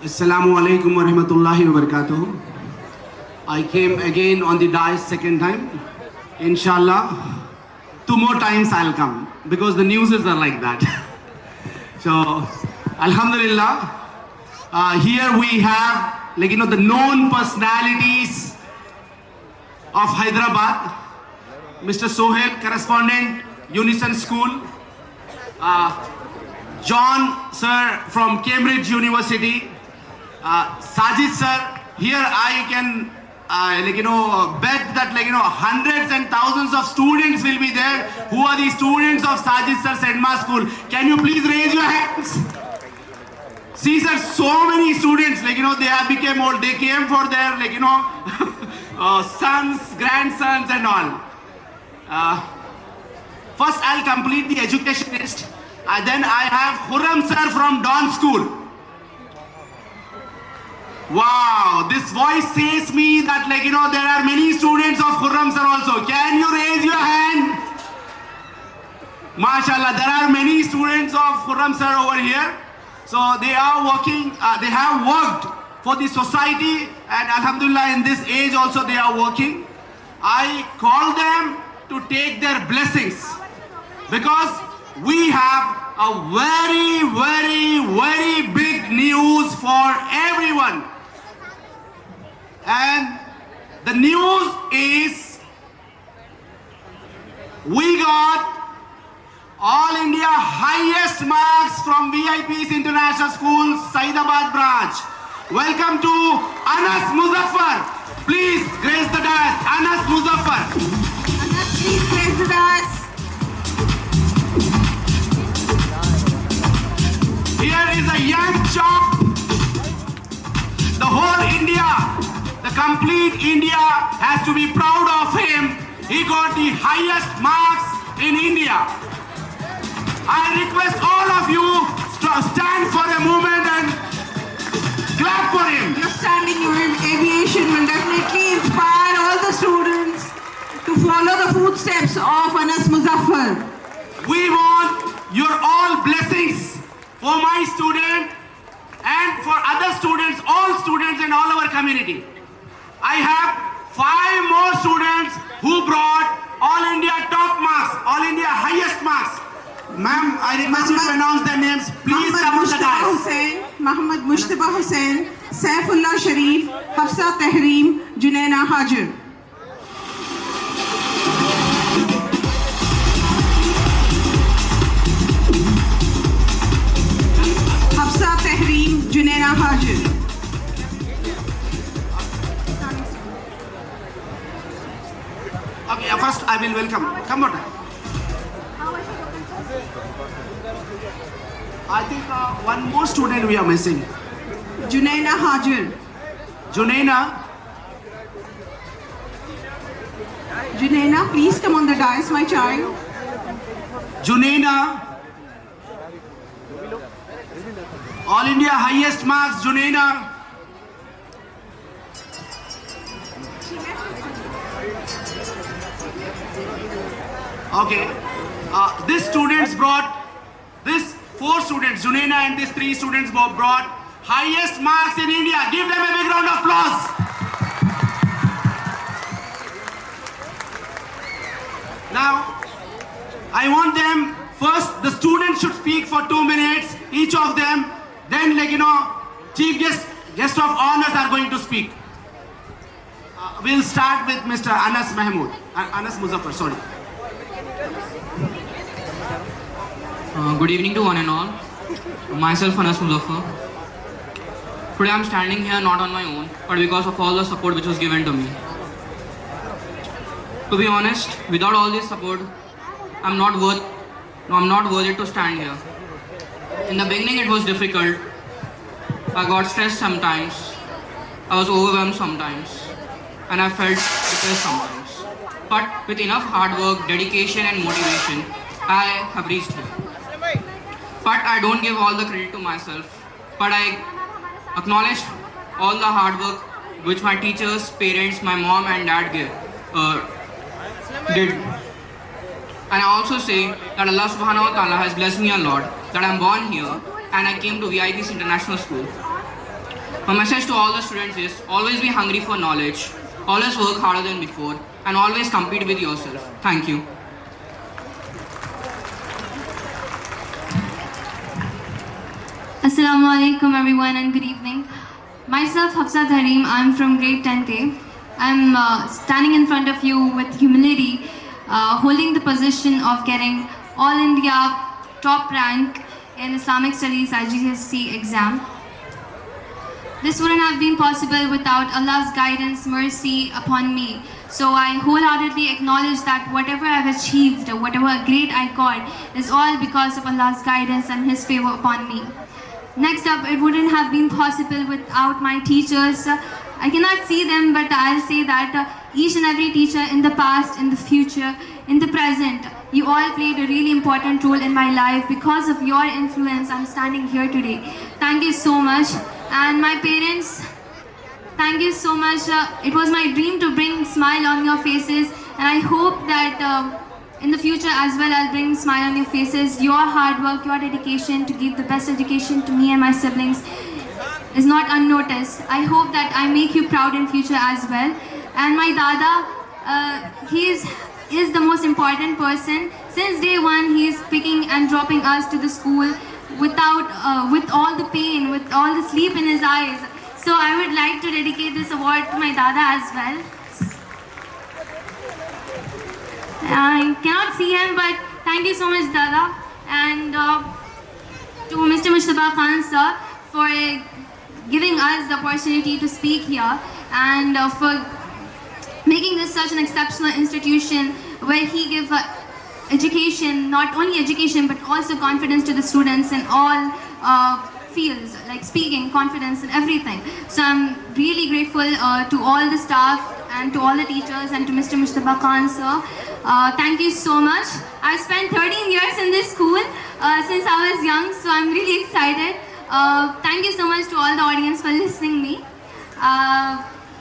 Assalamu alaikum wa rahmatullahi wa barakatuh. I came again on the dais second time. Inshallah, two more times I'll come because the newses are like that. So, Alhamdulillah, here we have the known personalities of Hyderabad. Mr. Sohail, correspondent, Unison School. John sir from Cambridge University. Sajid sir, here I can bet that hundreds and thousands of students will be there. Who are the students of Sajid sir's Edma School? Can you please raise your hands? See sir, so many students they have become old. They came for their sons, grandsons and all. First I'll complete the education list. Then I have Khurram sir from Dawn School. Wow, this voice says me that there are many students of Khurram sir also. Can you raise your hand? MashaAllah, there are many students of Khurram sir over here. So they are working, they have worked for the society, and Alhamdulillah in this age also they are working. I call them to take their blessings because we have a very, very, very big news for everyone. And the news is we got All India highest marks from VIP's International School, Saidabad branch. Welcome to Anas Muzaffar. Please grace the dais. Anas Muzaffar. Anas, please grace the dais. Here is a young chap. The whole India, the complete India has to be proud of him. He got the highest marks in India. I request all of you to stand for a moment and clap for him. Your standing aviation will definitely inspire all the students to follow the footsteps of Anas Muzaffar. We want your all blessings for my student and for other students, all students in all our community. I have 5 more students who brought All India top marks, All India highest marks. Ma'am, I request you to announce their names. Please come to the dais. Muhammad Mushtaba Hussain, Saifullah Sharif, Hafsa Tahreem, Junaina Hajar. Hafsa Tahreem, Junaina Hajar. Okay, first I will welcome. Come on. I think one more student we are missing. Junaina Hajar. Junaina. Junaina, please come on the dais, my child. Junaina. All India highest marks, Junaina. Okay. This students brought, this 4 students, Junaina and these 3 students brought highest marks in India. Give them a big round of applause. Now, I want them, first the students should speak for 2 minutes, each of them. Then chief guest of honors are going to speak. We'll start with Mr. Anas Mahmood, Anas Muzaffar, sorry. Good evening to one and all. Myself Anas Muzaffar. Today I am standing here not on my own, but because of all the support which was given to me. To be honest, without all this support, I'm not worth it to stand here. In the beginning it was difficult. I got stressed sometimes. I was overwhelmed sometimes. And I felt depressed sometimes. But with enough hard work, dedication and motivation, I have reached here. But I don't give all the credit to myself. But I acknowledge all the hard work which my teachers, parents, my mom and dad did. And I also say that Allah subhanahu wa ta'ala has blessed me a lot, that I'm born here and I came to VIP's International School. My message to all the students is always be hungry for knowledge, always work harder than before, and always compete with yourself. Thank you. Assalamu alaikum everyone and good evening. Myself Hafsa Harim, I'm from grade 10th. I'm standing in front of you with humility, holding the position of getting All India top rank in Islamic Studies IGCSE exam. This wouldn't have been possible without Allah's guidance, mercy upon me. So I wholeheartedly acknowledge that whatever I've achieved, whatever grade I got, is all because of Allah's guidance and His favor upon me. Next up, it wouldn't have been possible without my teachers. I cannot see them, but I'll say that each and every teacher in the past, in the future, in the present, you all played a really important role in my life. Because of your influence, I'm standing here today. Thank you so much. And my parents, thank you so much. It was my dream to bring smile on your faces, and I hope that in the future as well, I'll bring smile on your faces. Your hard work, your dedication to give the best education to me and my siblings is not unnoticed. I hope that I make you proud in future as well. And my dada, he is the most important person. Since day one, he is picking and dropping us to the school without, with all the pain, with all the sleep in his eyes. So I would like to dedicate this award to my dada as well. I cannot see him, but thank you so much, Dada, and to Mr. Mushtaba Khan sir for giving us the opportunity to speak here, and for making this such an exceptional institution where he gives education, not only education but also confidence to the students in all fields, like speaking, confidence and everything. So I'm really grateful to all the staff and to all the teachers and to Mr. Mushtaba Khan sir. Thank you so much. I've spent 13 years in this school since I was young, so I'm really excited. Thank you so much to all the audience for listening me.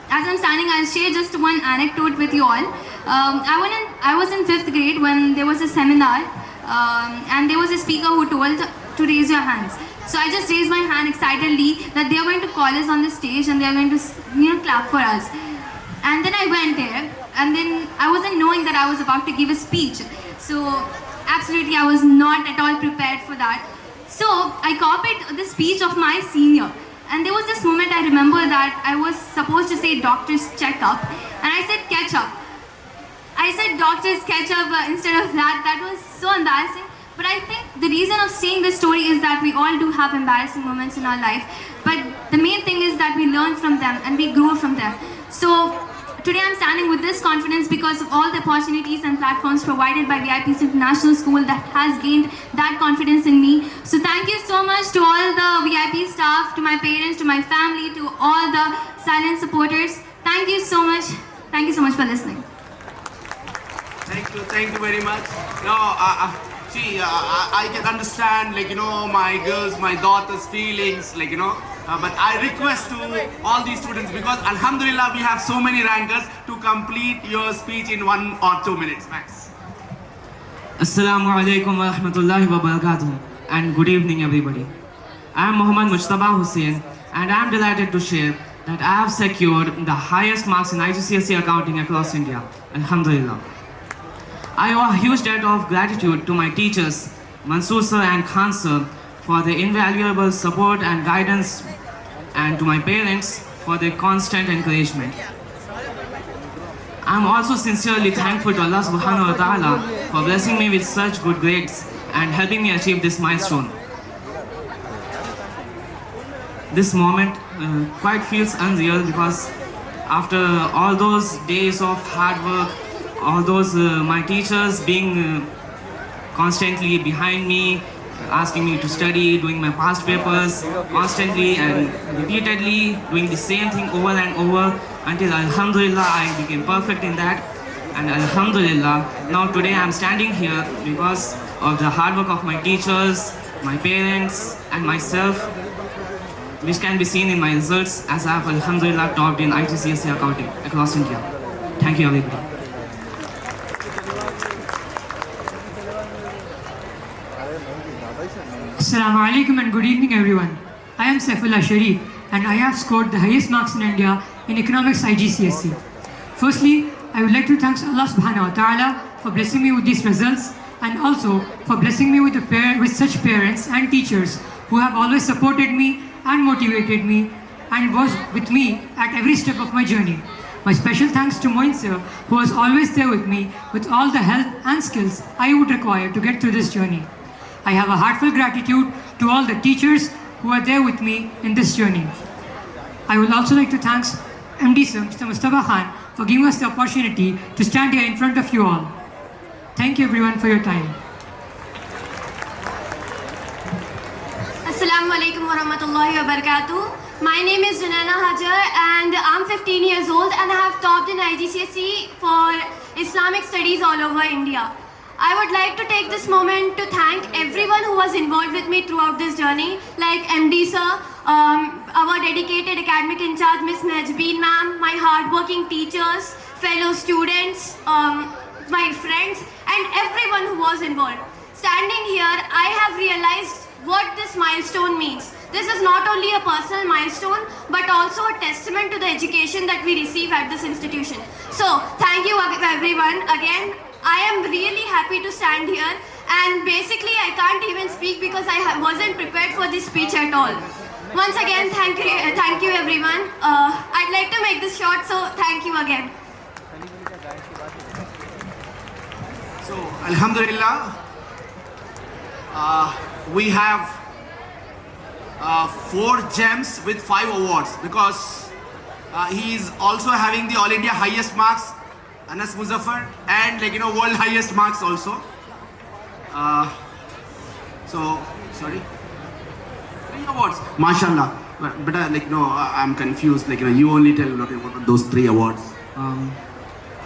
As I'm standing, I'll share just one anecdote with you all. I was in 5th grade when there was a seminar, and there was a speaker who told to raise your hands. So I just raised my hand excitedly that they are going to call us on the stage and they are going to clap for us. And then I went there, and then I wasn't knowing that I was about to give a speech. So absolutely I was not at all prepared for that. So I copied the speech of my senior. And there was this moment I remember that I was supposed to say doctor's checkup, and I said ketchup. I said doctor's ketchup instead of that. That was so embarrassing. But I think the reason of saying this story is that we all do have embarrassing moments in our life. But the main thing is that we learn from them and we grow from them. So today I'm standing with this confidence because of all the opportunities and platforms provided by VIPs International School that has gained that confidence in me. So thank you so much to all the VIP staff, to my parents, to my family, to all the silent supporters. Thank you so much. Thank you so much for listening. Thank you very much. No, see, I can understand, my girls, my daughter's feelings, but I request to all these students, because Alhamdulillah we have so many rankers, to complete your speech in 1 or 2 minutes max. Assalamu alaikum wa rahmatullahi wa barakatuh, and good evening everybody. I am Muhammad Mujtaba Hussain, and I am delighted to share that I have secured the highest marks in IGCSE accounting across India. Alhamdulillah. I owe a huge debt of gratitude to my teachers, Mansoor sir and Khan sir, for their invaluable support and guidance, and to my parents for their constant encouragement. I am also sincerely thankful to Allah subhanahu wa ta'ala for blessing me with such good grades and helping me achieve this milestone. This moment quite feels unreal, because after all those days of hard work, all those my teachers being constantly behind me, asking me to study, doing my past papers constantly and repeatedly, doing the same thing over and over, until Alhamdulillah I became perfect in that. And Alhamdulillah, now today I am standing here because of the hard work of my teachers, my parents and myself, which can be seen in my results, as I have Alhamdulillah topped in IGCSE accounting across India. Thank you everybody. Assalamu alaikum and good evening everyone. I am Saifullah Sharif and I have scored the highest marks in India in economics IGCSE. Firstly, I would like to thank Allah subhanahu wa ta'ala for blessing me with these results, and also for blessing me with such parents and teachers who have always supported me and motivated me and was with me at every step of my journey. My special thanks to Moin sir, who was always there with me with all the help and skills I would require to get through this journey. I have a heartfelt gratitude to all the teachers who are there with me in this journey. I would also like to thank MD sir, Mr. Mustafa Khan, for giving us the opportunity to stand here in front of you all. Thank you everyone for your time. Assalamu alaikum wa rahmatullahi wa barakatuh. My name is Junaina Hajar and I'm 15 years old and I have topped in IGCSE for Islamic studies all over India. I would like to take this moment to thank everyone who was involved with me throughout this journey, like MD sir, our dedicated academic in charge Miss Najbeen ma'am, my hardworking teachers, fellow students, my friends and everyone who was involved. Standing here, I have realized what this milestone means. This is not only a personal milestone but also a testament to the education that we receive at this institution. So thank you everyone again. I am really happy to stand here, and basically I can't even speak because I wasn't prepared for this speech at all. Once again, thank you everyone. I'd like to make this short, so thank you again. So, Alhamdulillah, we have 4 gems with 5 awards, because he is also having the All India highest marks, Anas Muzaffar, and world highest marks also. So, sorry, 3 awards, mashallah. But I'm confused. You only tell what are those 3 awards.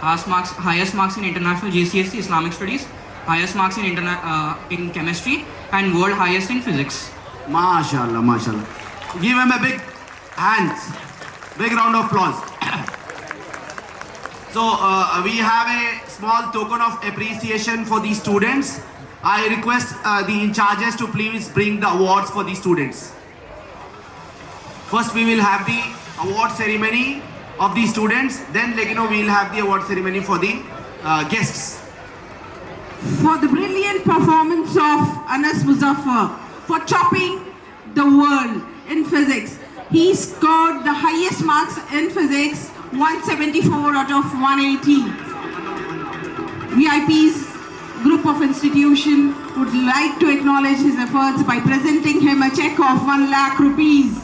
Highest marks in international GCSE Islamic studies, highest marks in chemistry, and world highest in physics. Mashallah, mashallah. Give him a big round of applause. So we have a small token of appreciation for these students. I request the in-charges to please bring the awards for these students. First we will have the award ceremony of the students, then we will have the award ceremony for the guests. For the brilliant performance of Anas Muzaffar, for topping the world in physics. He scored the highest marks in physics, 174 out of 180. VIP's group of institution would like to acknowledge his efforts by presenting him a check of 1 lakh rupees.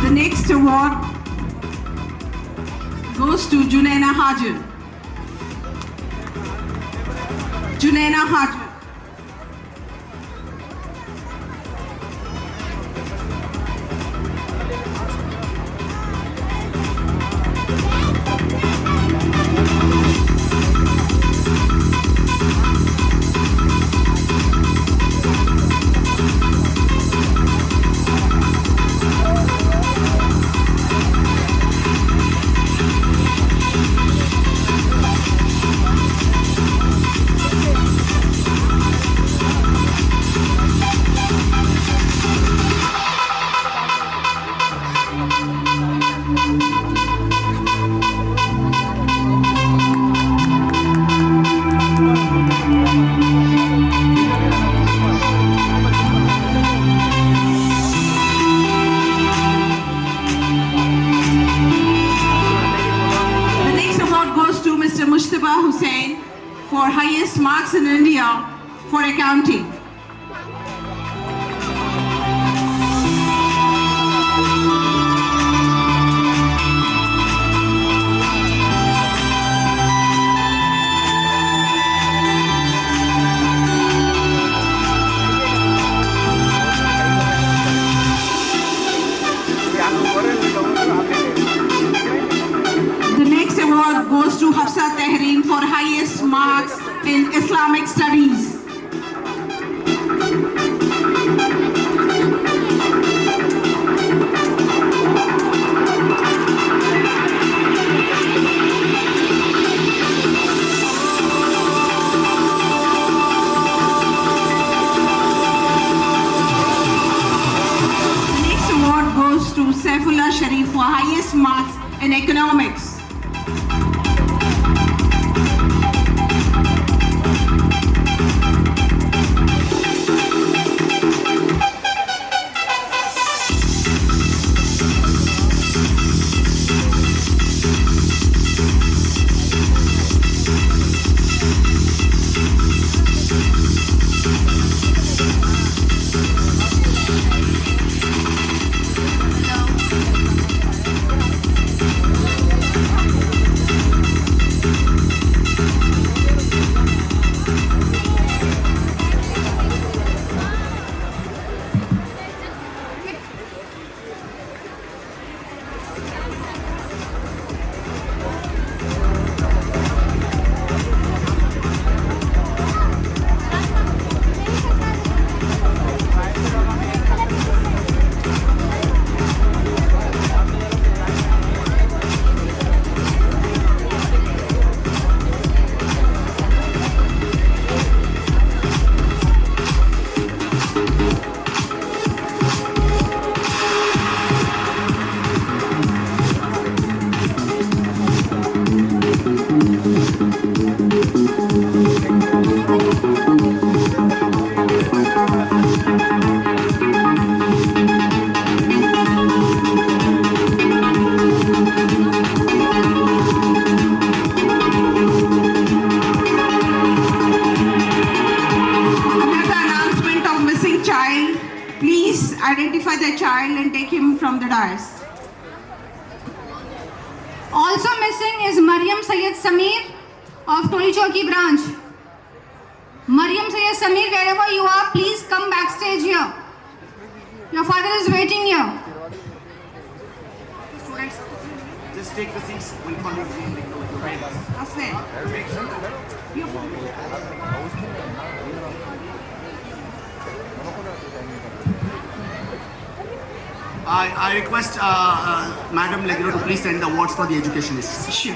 The next award goes to Junaina Hajar. Junaina Hajar. Mr. Mushtaba Hussain for highest marks in India for accounting. goes to Hafsa Tehrin for highest marks in Islamic studies. Next award goes to Saifullah Sharif for highest marks in economics. Please identify the child and take him from the dais. Also missing is Maryam Syed Samir of Toli Chowki branch. Maryam Syed Samir, wherever you are, please come backstage here. Your father is waiting here. Students, just take the seats. We'll call you. Aswin. I request Madam Legro to please send the awards for the education. Sure.